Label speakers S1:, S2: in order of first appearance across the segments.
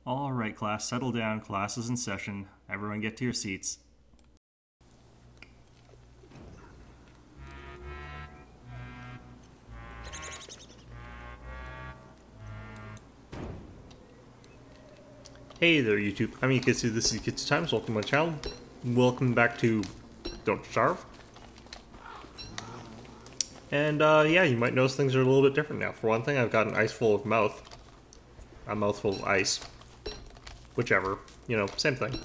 S1: All right, class, settle down. Class is in session. Everyone get to your seats. Hey there, YouTube. I'm Yukitsu. This is Yukitsu Times. Welcome to my channel. Welcome back to Don't Starve. And yeah, you might notice things are a little bit different now. For one thing, I've got an ice full of mouth. A mouthful of ice. Whichever. You know, same thing.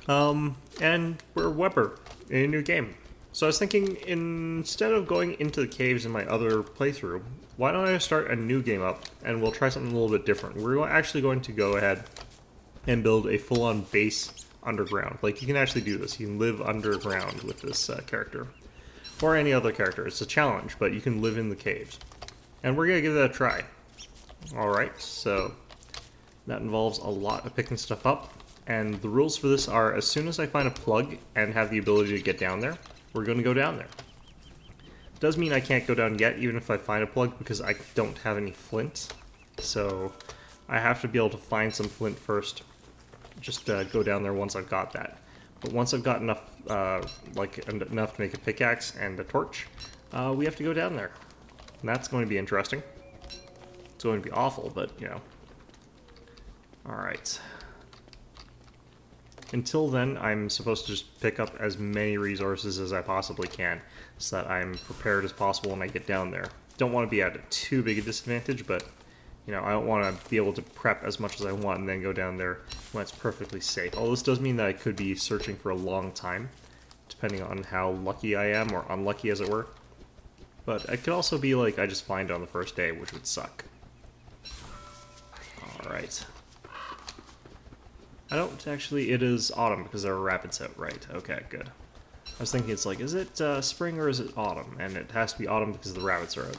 S1: And we're Weber in a new game. So I was thinking, instead of going into the caves in my other playthrough, why don't I start a new game up, and we'll try something a little bit different. We're actually going to go ahead and build a full-on base underground. Like, you can actually do this. You can live underground with this character. Or any other character. It's a challenge, but you can live in the caves. And we're going to give that a try. Alright, so that involves a lot of picking stuff up. And the rules for this are, as soon as I find a plug and have the ability to get down there, we're going to go down there. Does mean I can't go down yet, even if I find a plug, because I don't have any flint. So I have to be able to find some flint first. Just go down there once I've got that. But once I've got enough, enough to make a pickaxe and a torch, we have to go down there. And that's going to be interesting. It's going to be awful, but you know. Alright. Until then, I'm supposed to just pick up as many resources as I possibly can, so that I'm prepared as possible when I get down there. Don't want to be at a too big a disadvantage, but you know, I don't want to be able to prep as much as I want and then go down there when it's perfectly safe. Although this does mean that I could be searching for a long time, depending on how lucky I am, or unlucky as it were. But it could also be like I just find it on the first day, which would suck. Alright. I don't actually, it is autumn because there are rabbits out, right? Okay, good. I was thinking it's like, is it spring or is it autumn? And it has to be autumn because the rabbits are out.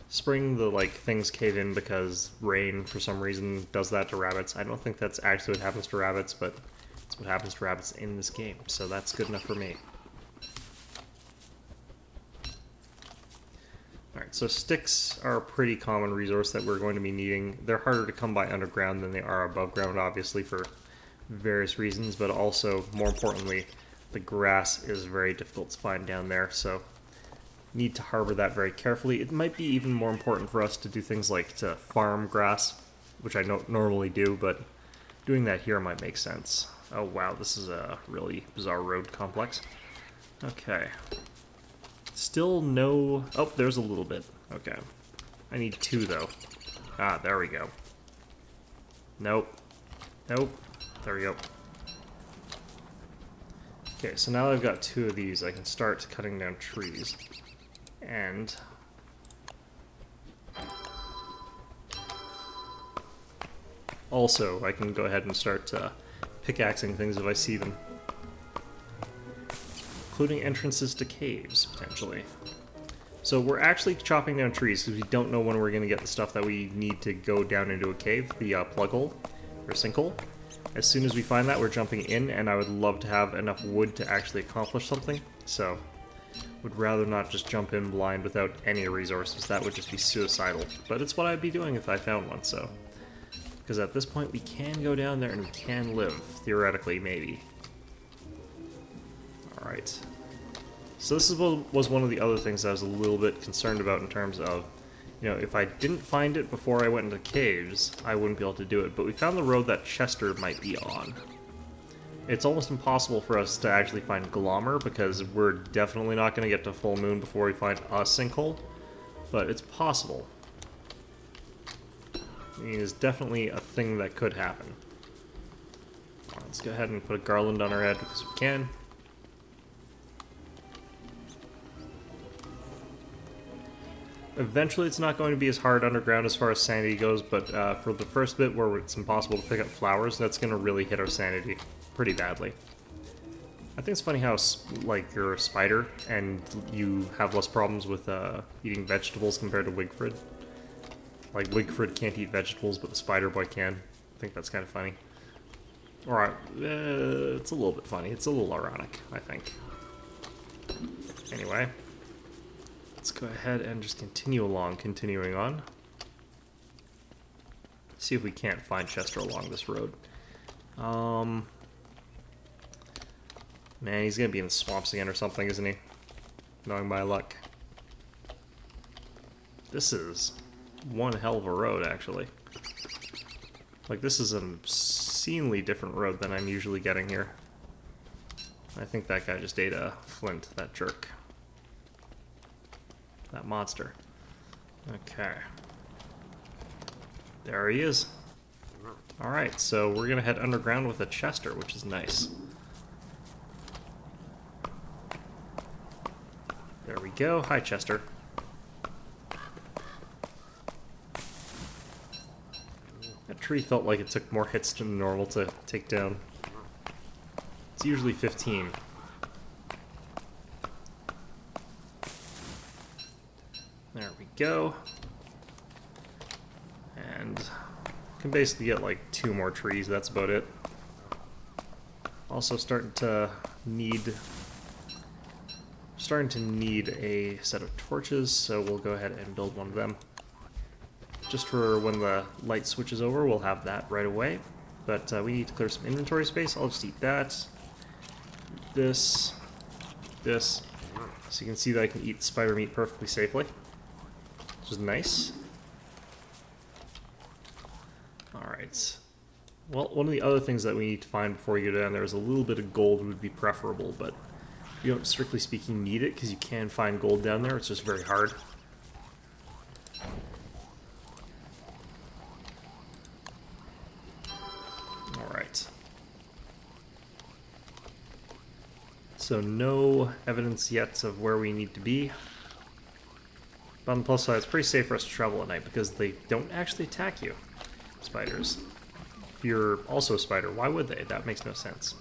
S1: Spring, the things cave in because rain, for some reason, does that to rabbits. I don't think that's actually what happens to rabbits, but it's what happens to rabbits in this game, so that's good enough for me. Alright, so sticks are a pretty common resource that we're going to be needing. They're harder to come by underground than they are above ground, obviously, for various reasons, but also, more importantly, the grass is very difficult to find down there, so need to harbor that very carefully. It might be even more important for us to do things like to farm grass, which I don't normally do, but doing that here might make sense. Oh wow, this is a really bizarre road complex. Okay. Still no... Oh, there's a little bit. Okay. I need 2, though. Ah, there we go. Nope. Nope. There we go. Okay, so now that I've got 2 of these, I can start cutting down trees. And also, I can go ahead and start pickaxing things if I see them. Including entrances to caves, potentially. So we're actually chopping down trees because we don't know when we're going to get the stuff that we need to go down into a cave, the plug hole, or sinkhole. As soon as we find that, we're jumping in, and I would love to have enough wood to actually accomplish something, so would rather not just jump in blind without any resources. That would just be suicidal. But it's what I'd be doing if I found one, so. Because at this point, we can go down there and we can live, theoretically, maybe. Alright. So this was one of the other things I was a little bit concerned about in terms of, you know, if I didn't find it before I went into caves, I wouldn't be able to do it. But we found the road that Chester might be on. It's almost impossible for us to actually find Glommer, because we're definitely not going to get to full moon before we find a sinkhole, but it's possible. I mean, it's definitely a thing that could happen. Let's go ahead and put a garland on our head because we can. Eventually it's not going to be as hard underground as far as sanity goes, but for the first bit where it's impossible to pick up flowers, that's going to really hit our sanity pretty badly. I think it's funny how, like, you're a spider and you have less problems with eating vegetables compared to Wigfrid. Like, Wigfrid can't eat vegetables, but the spider boy can. I think that's kind of funny. Or, it's a little bit funny. It's a little ironic, I think. Anyway. Let's go ahead and just continuing on. See if we can't find Chester along this road. Man, he's gonna be in the swamps again or something, isn't he? Knowing my luck. This is one hell of a road, actually. Like, this is a obscenely different road than I'm usually getting here. I think that guy just ate a flint, that jerk. That monster. Okay. There he is. Alright, so we're gonna head underground with a Chester, which is nice. There we go. Hi, Chester. That tree felt like it took more hits than normal to take down. It's usually 15. There we go. And can basically get like 2 more trees, that's about it. Also starting to need a set of torches, so we'll go ahead and build one of them. Just for when the light switches over, we'll have that right away. But we need to clear some inventory space. I'll just eat that. This. So you can see that I can eat spider meat perfectly safely, which is nice. Alright. Well, one of the other things that we need to find before we go down there is a little bit of gold would be preferable, but you don't, strictly speaking, need it because you can find gold down there. It's just very hard. Alright. So no evidence yet of where we need to be. But on the plus side, it's pretty safe for us to travel at night because they don't actually attack you. Spiders. If you're also a spider, why would they? That makes no sense.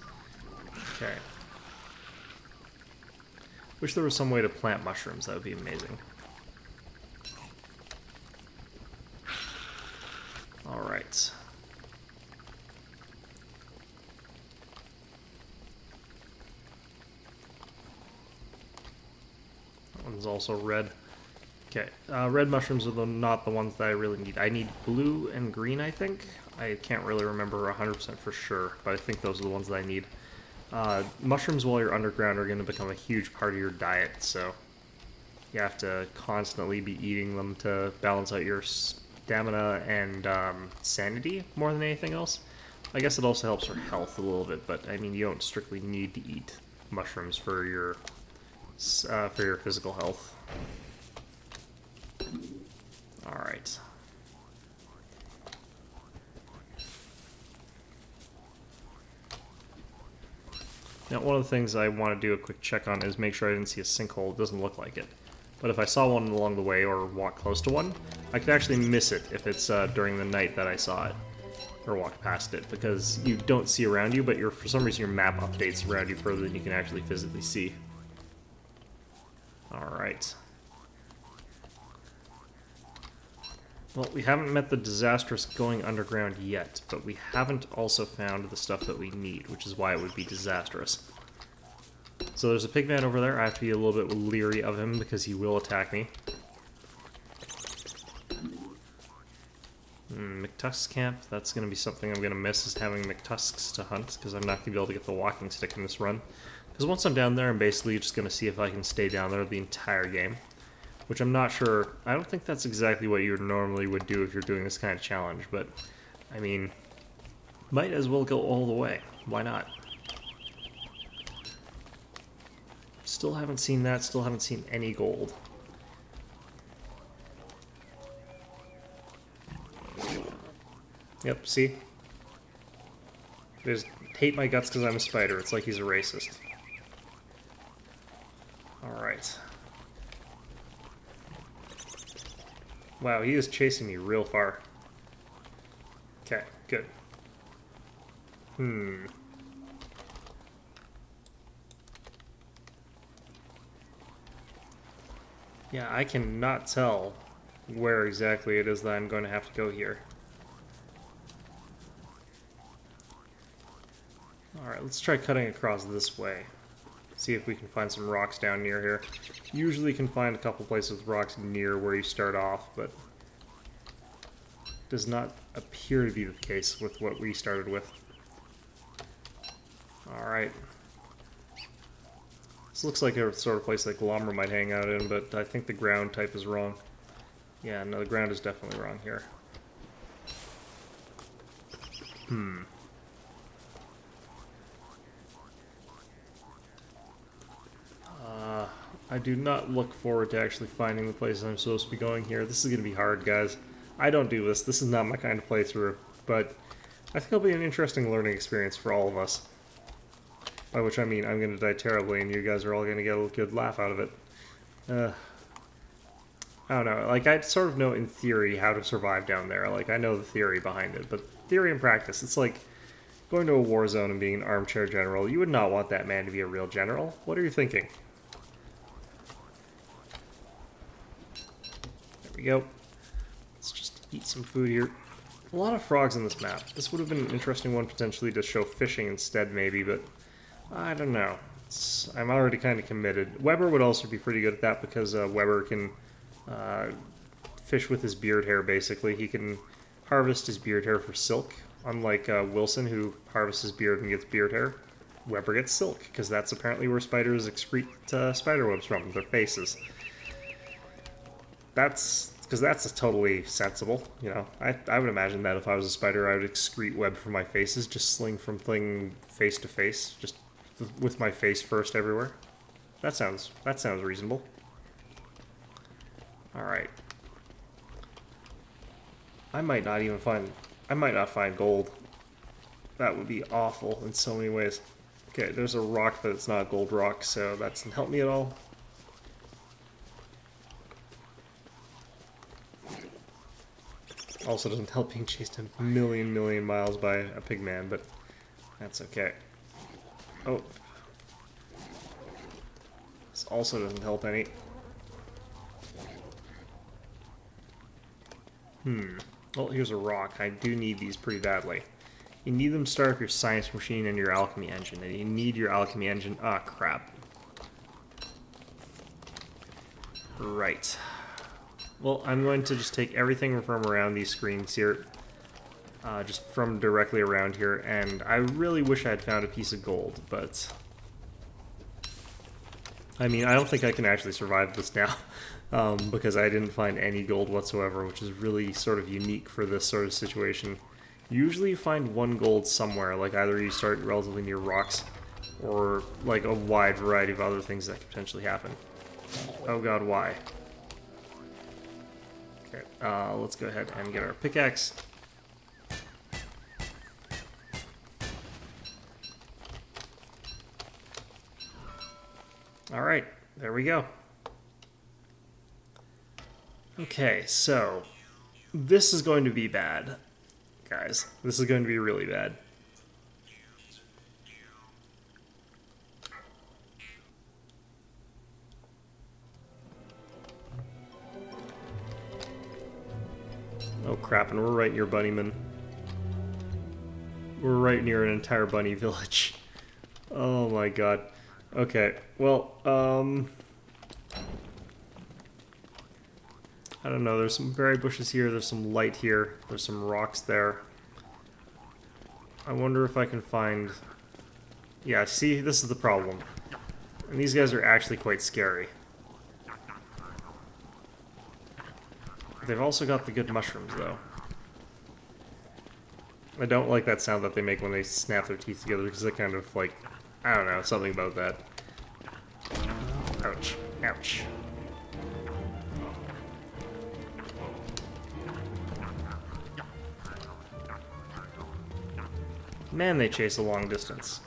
S1: Okay. Wish there was some way to plant mushrooms. That would be amazing. Alright. That one's also red. Okay, red mushrooms are not the ones that I really need. I need blue and green, I think. I can't really remember 100% for sure, but I think those are the ones that I need. Mushrooms while you're underground are going to become a huge part of your diet, so you have to constantly be eating them to balance out your stamina and sanity more than anything else. I guess it also helps your health a little bit, but I mean, you don't strictly need to eat mushrooms for your physical health. Alright. Now, one of the things I want to do a quick check on is make sure I didn't see a sinkhole. It doesn't look like it. But if I saw one along the way or walk close to one, I could actually miss it if it's during the night that I saw it. Or walked past it, because you don't see around you, but for some reason your map updates around you further than you can actually physically see. Alright. Well, we haven't met the disastrous going underground yet, but we haven't also found the stuff that we need, which is why it would be disastrous. So there's a pigman over there. I have to be a little bit leery of him because he will attack me. McTusk's camp, that's going to be something I'm going to miss, is having McTusks to hunt, because I'm not going to be able to get the walking stick in this run. Because once I'm down there, I'm basically just going to see if I can stay down there the entire game. Which I'm not sure, I don't think that's exactly what you normally would do if you're doing this kind of challenge, but, I mean, might as well go all the way. Why not? Still haven't seen that, still haven't seen any gold. Yep, see? They just hate my guts because I'm a spider. It's like he's a racist. Alright. Wow, he is chasing me real far. Okay, good. Yeah, I cannot tell where exactly it is that I'm going to have to go here. Alright, let's try cutting across this way. See if we can find some rocks down near here. Usually can find a couple places with rocks near where you start off, but does not appear to be the case with what we started with. Alright. This looks like a sort of place that Glommer might hang out in, but I think the ground type is wrong. Yeah, no, the ground is definitely wrong here. I do not look forward to actually finding the places I'm supposed to be going here. This is going to be hard, guys. I don't do this. This is not my kind of playthrough, but I think it'll be an interesting learning experience for all of us. By which I mean I'm going to die terribly and you guys are all going to get a good laugh out of it. I don't know. Like, I sort of know in theory how to survive down there. Like, I know the theory behind it, but theory and practice, it's like going to a war zone and being an armchair general. You would not want that man to be a real general. What are you thinking? There we go. Let's just eat some food here. A lot of frogs on this map. This would have been an interesting one potentially to show fishing instead, maybe, but I don't know. I'm already kind of committed. Weber would also be pretty good at that because Weber can fish with his beard hair, basically. He can harvest his beard hair for silk, unlike Wilson, who harvests his beard and gets beard hair. Weber gets silk, because that's apparently where spiders excrete spider webs from, their faces. Because that's totally sensible, you know. I would imagine that if I was a spider, I would excrete web from my faces, just sling from thing face to face, just with my face first everywhere. That sounds reasonable. Alright. I might not find gold. That would be awful in so many ways. Okay, there's a rock, but it's not a gold rock, so that doesn't help me at all. Also doesn't help being chased a million miles by a pigman, but that's okay. Oh. This also doesn't help any. Well, here's a rock. I do need these pretty badly. You need them to start up your science machine and your alchemy engine, and you need your alchemy engine. Ah, crap. Right. Well, I'm going to just take everything from around these screens here, just from directly around here, and I really wish I had found a piece of gold, but I mean, I don't think I can actually survive this now, because I didn't find any gold whatsoever, which is really sort of unique for this sort of situation. Usually you find one gold somewhere, like either you start relatively near rocks, or like a wide variety of other things that could potentially happen. Oh god, why? Okay, let's go ahead and get our pickaxe. Alright, there we go. Okay, so this is going to be bad, guys. This is going to be really bad. Oh crap, and we're right near Bunnyman. We're right near an entire bunny village. Oh my god. Okay, well, I don't know, there's some berry bushes here, there's some light here, there's some rocks there. I wonder if I can find... Yeah, see, this is the problem. And these guys are actually quite scary. They've also got the good mushrooms, though. I don't like that sound that they make when they snap their teeth together, because they kind of, like, I don't know, something about that. Ouch. Ouch. Man, they chase a long distance.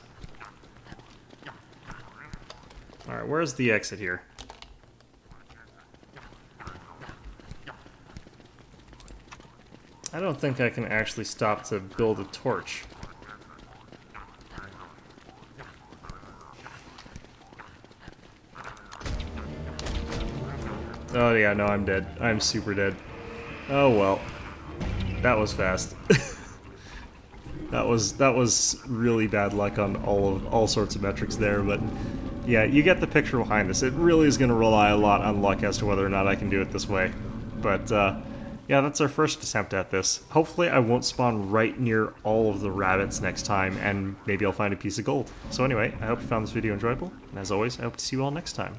S1: Alright, where's the exit here? I don't think I can actually stop to build a torch. Oh yeah, no, I'm dead. I'm super dead. Oh well. That was fast. That was really bad luck on all sorts of metrics there, but yeah, you get the picture behind this. It really is going to rely a lot on luck as to whether or not I can do it this way. But yeah, that's our first attempt at this. Hopefully I won't spawn right near all of the rabbits next time, and maybe I'll find a piece of gold. So anyway, I hope you found this video enjoyable, and as always, I hope to see you all next time.